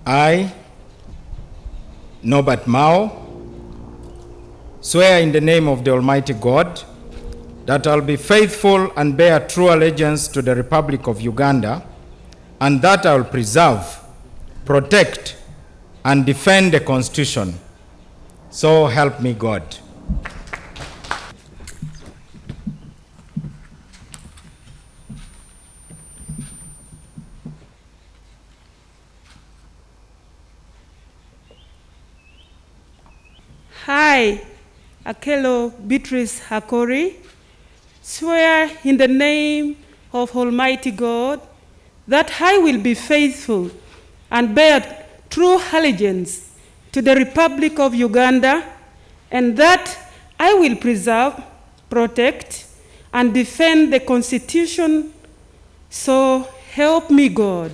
I, Norbert Mao, swear in the name of the Almighty God that I'll be faithful and bear true allegiance to the Republic of Uganda, and that I will preserve, protect, and defend the Constitution. So help me God. I, Akelo Beatrice Hakori, swear in the name of Almighty God that I will be faithful and bear true allegiance to the Republic of Uganda, and that I will preserve, protect, and defend the Constitution. So help me God.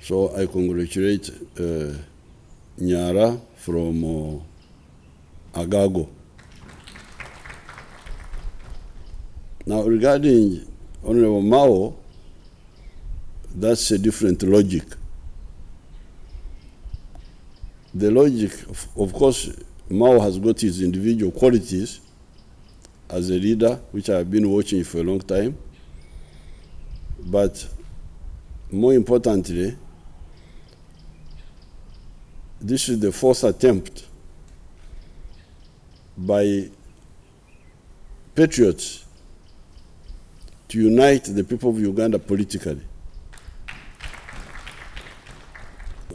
So I congratulate Nyara from Agago. Now regarding Honorable Mao, that's a different logic. The logic, of course, Mao has got his individual qualities as a leader, which I have been watching for a long time. But more importantly, this is the fourth attempt by patriots to unite the people of Uganda politically.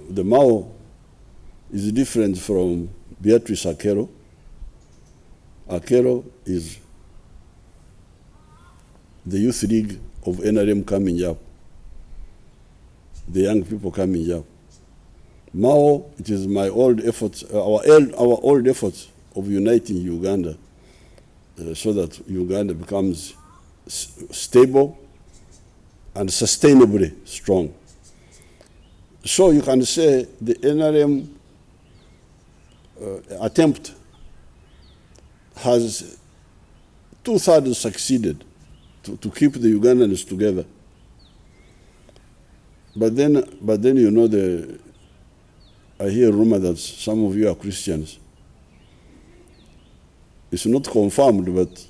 The Mao is different from Beatrice Akelo. Akelo is the youth league of NRM coming up, the young people coming up. Mao, it is my old efforts, our old efforts of uniting Uganda so that Uganda becomes stable and sustainably strong. So you can say the NRM attempt has 2/3 succeeded to keep the Ugandans together. But then you know I hear a rumor that some of you are Christians. It's not confirmed, but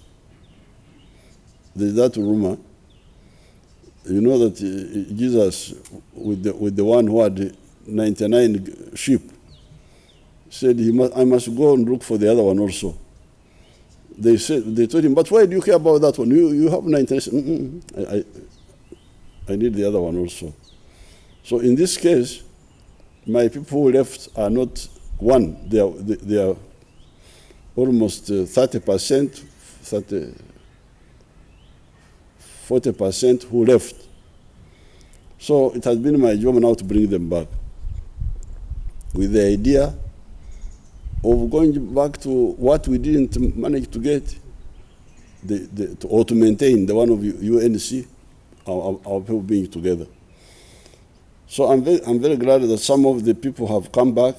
there's that rumor. You know that Jesus, with the one who had 99 sheep, said I must go and look for the other one also. They told him, but why do you care about that one? You have 99. I need the other one also. So in this case, my people who left are not one. They are almost 30%, 40% who left. So it has been my job now to bring them back with the idea of going back to what we didn't manage to get, or to maintain the one of UNC, our people being together. So I'm very glad that some of the people have come back